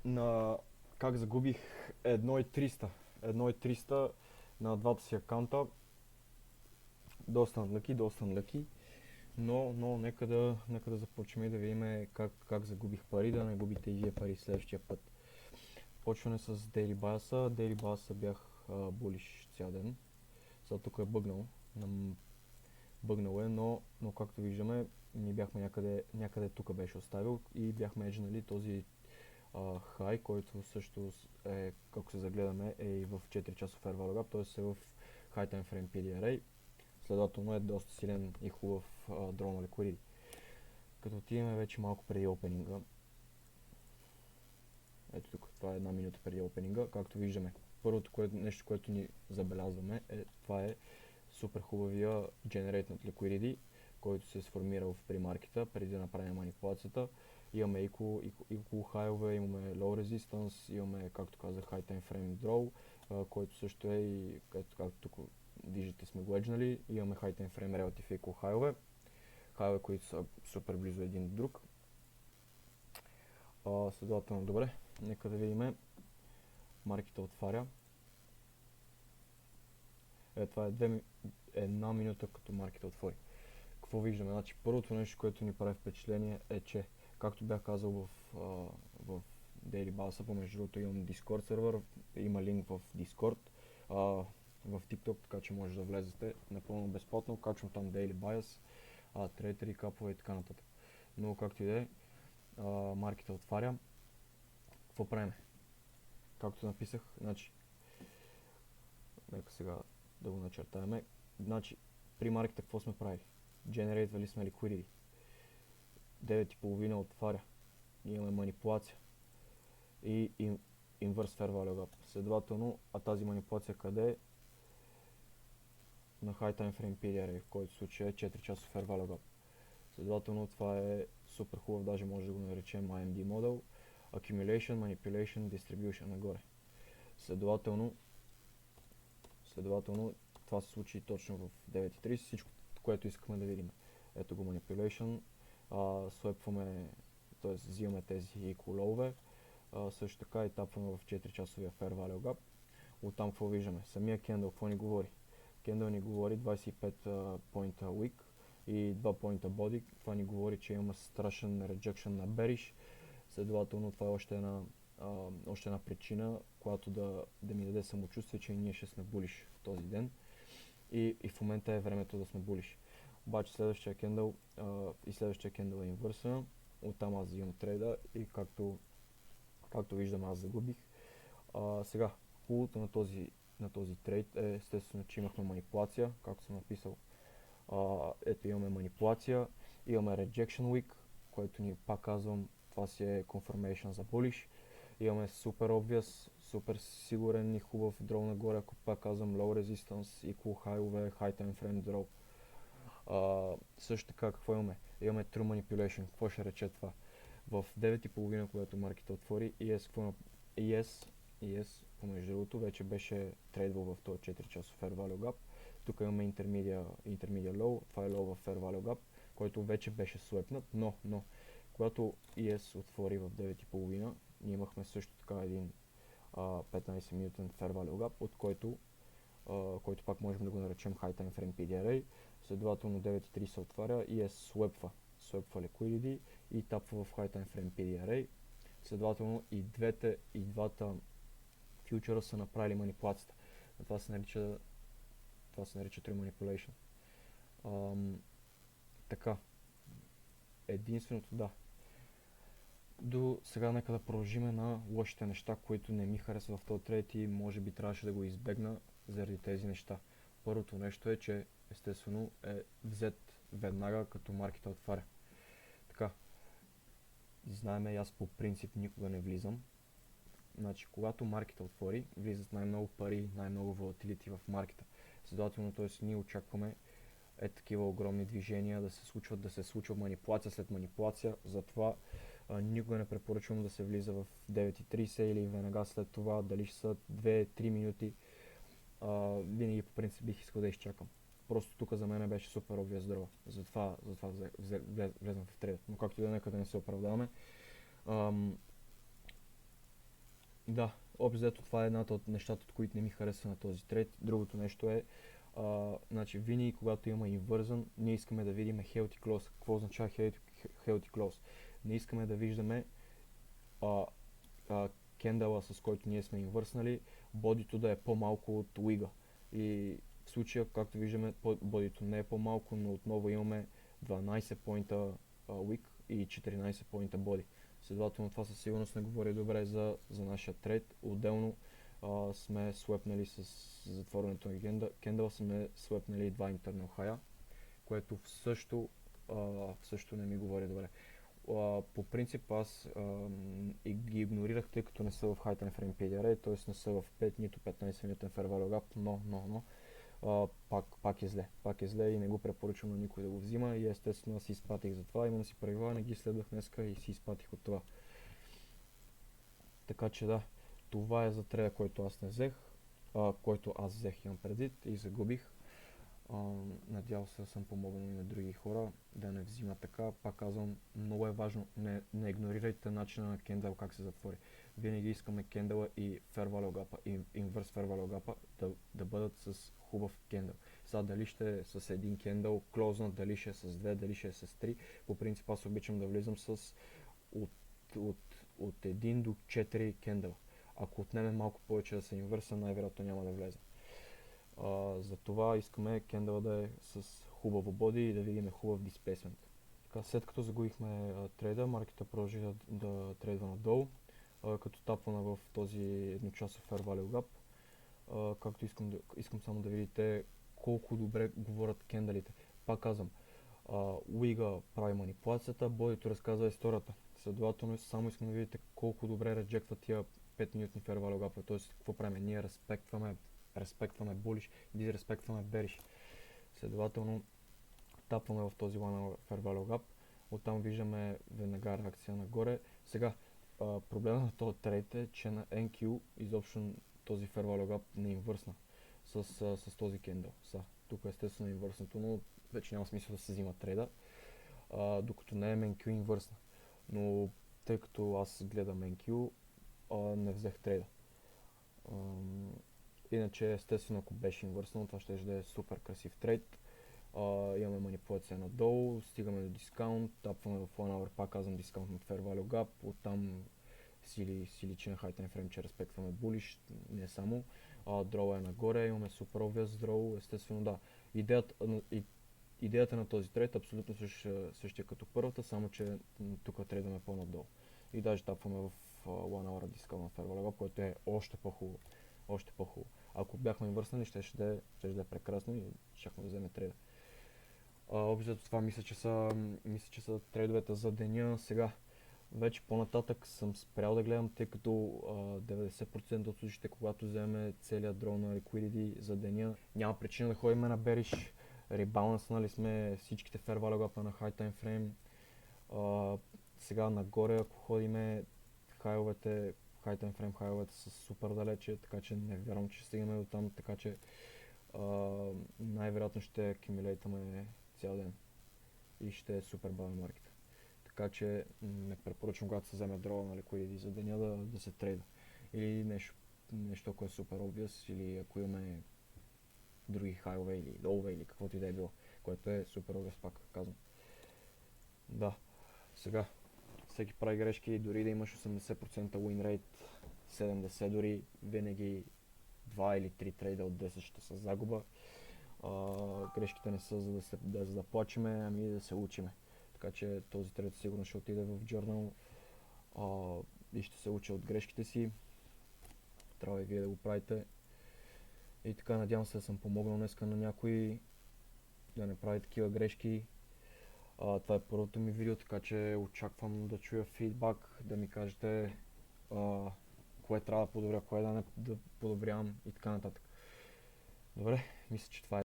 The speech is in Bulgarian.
на как загубих 1,300. 1,300 на двата си акаунта. Доста unlucky, доста unlucky. Но нека да започнем и да видим как загубих пари, да не губите и вие пари следващия път. Почване с Daily Bias. Daily Bias бях булиш цял ден. Сега тук е бъгнал. Бъгнал е, но както виждаме, ние бяхме някъде тук беше оставил и бяхме еджнали този хай, който също е, ако се загледаме, е и в 4 часов Fair Value Gap, т.е. е в High Time Frame PDRA. Следователно е доста силен и хубав дрон на liquidity. Като отиваме вече малко преди опенинга, ето тук, това е една минута преди опенинга, както виждаме. Първото нещо, което ни забелязваме, това е супер хубавия Generate над Liquidity, който се е сформирал в премаркета преди да направим манипулацията. Имаме equal хайове, имаме low resistance, имаме, както казах, high time frame draw, който също е и, както тук виждате, сме го еджнали. Имаме high time frame relative equal хайове, които са супер близо един до друг. Следователно, добре, нека да видим. Маркета отваря. Това е една минута като маркета отвори. Какво виждаме? Значи, първото нещо, което ни прави впечатление е, че, както бях казал в Daily Bass, помежду другото имам Discord сервер, има линк в Discord, в TikTok, така че може да влезете напълно безплатно, качвам там Daily Bias, трейдери, рекапове и така нататък. Но както и да е, маркета отваря. Какво правим? Както написах, значи, нека сега да го начертаем. Значи, при маркета какво сме правили? Generate сме liquidity. 9,5 отваря. Имаме манипулация. И inverse fair value gap. Следователно, тази манипулация къде е? На high time frame PDRA, в който случай е 4 часов fair value gap. Следователно, това е супер хубав, даже може да го наречем IMD модел. Accumulation, Manipulation, Distribution нагоре. Следователно, това се случи точно в 9.30, всичко, което искахме да видим. Ето го Manipulation, слепваме, т.е. взимаме тези equal low-ове, също така и тапваме в 4 часовия Fair Value Gap. Оттам какво виждаме? Самия кендъл какво ни говори? Кендъл ни говори 25 поинта weak и 2 поинта body. Това ни говори, че има страшен rejection на bearish. Следователно, това е още една причина, която да ми даде самочувствие, че ние ще сме булиш в този ден. И в момента е времето да сме булиш. Обаче следващия кендъл е инвърсен. Оттам аз взимам трейда и както виждам, аз загубих. Сега, хубавото на този трейд е естествено, че имахме манипулация, както съм написал. Ето имаме манипулация, имаме rejection week, който ни, пак казвам, това си е confirmation за bullish. Имаме супер obvious, супер сигурен и хубав дрол нагоре, ако пак казвам low resistance, equal high-ове, high time frame draw. Също така, какво имаме? Имаме true manipulation. Какво ще рече това? В 9.30, когато маркета отвори, ES, помежду другото, вече беше трейдвал в този 4 часов Fair Value Gap. Тук имаме intermediate low, това е low в Fair Value Gap, който вече беше слепнат, но когато ES отвори в 9.30, ние имахме също така един 15 минутен Fair Value Gap, от който пак можем да го наречем High Time Frame PDRA. Следователно 9.3 се отваря и слепва liquidity и тапва в High Time Frame PDRA. Следователно и двата фьючера са направили манипулацията. Това се нарича True Manipulation. Така, единственото до сега нека да продължим на лошите неща, които не ми харесва в този трейд и може би трябваше да го избегна заради тези неща. Първото нещо е, че естествено е взет веднага като маркета отваря. Така, знаеме, аз по принцип никога не влизам. Значи, когато маркета отвори, влизат най-много пари, най-много волатилити в маркета. Следователно, т.е. ние очакваме такива огромни движения да се случва манипулация след манипулация. Затова никога не препоръчвам да се влиза в 9.30 или веднага след това, дали ще са 2-3 минути. Винаги по принцип бих искал да изчакам. Просто тук за мен беше супер obvious дрова. Затова влезнах в трейда. Но както и да нека да не се оправдаваме. Да, общо взето това е едната от нещата, от които не ми харесва на този трейд. Другото нещо е, значи винаги когато има инвързън, ние искаме да видим healthy close. Какво означава healthy close? Не искаме да виждаме а, кендала, с който ние сме инвърснали, бодито да е по-малко от уига. И в случая, както виждаме, бодито не е по-малко, но отново имаме 12 поинта уик и 14 поинта боди. Следователно това със сигурност не говори добре за нашия трейд. Отделно сме слепнали с затворенето на кендала, сме слепнали 2 internal high, което също не ми говори добре. По принцип аз ги игнорирах, тъй като не са в High Time Frame PDR, т.е. не са в 5 нито 15 минутен Fair Value Gap, но пак е зле и не го препоръчвам на никой да го взима и естествено аз си изпатих за това, имам си правила, не ги следвах днеска и си изпатих от това. Така че да, това е за трейда, който аз не взех, който аз взех, имам предвид и загубих. Надявам се да съм помогнал и на други хора да не взимат така. Пак казвам, много е важно, не игнорирайте начина на кендъл как се затвори. Винаги искаме кендъла и Fair Value Gap, и Inverse Fair Value Gap да бъдат с хубав кендъл. Сега дали ще е с един кендъл клознат, дали ще е с 2, дали ще е с 3. По принцип аз обичам да влизам с от, от, от 1 до 4 кендъла. Ако отнеме малко повече да се инвърса, най-вероятно няма да влезе. Затова искаме кендъла да е с хубаво боди и да видим хубав дисплейсмент. След като загубихме трейда, маркета продължи да трейдва надолу, като тапвана в този едночасов Fair Value Gap. Както искам само да видите колко добре говорят кендалите. Пак казвам, Уига прави манипулацията, бодито разказва историята. Следователно само искам да видите колко добре реджектват тия 5 минутни Fair Value Gap. Т.е. какво правим? Ние респектваме bullish, дизреспектваме bearish. Следователно тапваме в този one hour Fair Value Gap, оттам виждаме веднага реакция нагоре. Сега проблема на този трейд е, че на NQ изобщо този Fair Value Gap не инвърсна с този кендъл. Тук естествено е инвърснато, но вече няма смисъл да се взима трейда, докато не е NQ инвърсна. Но тъй като аз гледам NQ, не взех трейда. Иначе, естествено, ако беше инвърснал, това ще да е супер красив трейд. Имаме манипулация надолу, стигаме до дискаунт, тапваме в 1 hour, пак казвам дискаунт над Fair Value Gap, оттам си личи на High Time Frame, че респектваме bullish, не само. Дроу е нагоре, имаме супер obvious дроу, естествено да. Идеята на този трейд е абсолютно същия като първата, само че тук трейдаме по-надолу. И даже тапваме в 1 hour дискаунт на Fair Value Gap, което е още по-хубаво. Ако бяхме инвърснали, ще да е прекрасно и щяхме да вземе трейда. Общо това мисля, че са трейдовете за деня. Сега вече по-нататък съм спрял да гледам, тъй като 90% от случаите, когато вземе целият дрон на Liquidity за деня, няма причина да ходим на bearish. Ребаланснали сме всичките Fair Value Gap на High Time Frame. Сега нагоре, ако ходиме, High Time Frame хайовете са супер далече, така че не вярвам, че стигаме до там, така че най-вероятно ще акюмулейтаме цял ден и ще е супер бавен маркет. Така че не препоръчвам, когато се вземе дрола на Liquidity за деня да се трейда. Или нещо, ако е супер obvious, или ако имаме други хайове или лоуве или каквото и да е било, което е супер obvious, пак казвам. Да, сега всеки прави грешки, дори да имаш 80% win rate, 70 дори, винаги 2 или 3 трейда от 10 ще са загуба. Грешките не са за да заплачиме, ами да се учиме. Така че този трейд сигурно ще отиде в journal и ще се уча от грешките си. Трябва и вие да го правите. И така, надявам се да съм помогнал днеска на някой да не прави такива грешки. Това е първото ми видео, така че очаквам да чуя фидбак, да ми кажете кое трябва да подобря, кое да подобрявам и така нататък. Добре, мисля, че това е.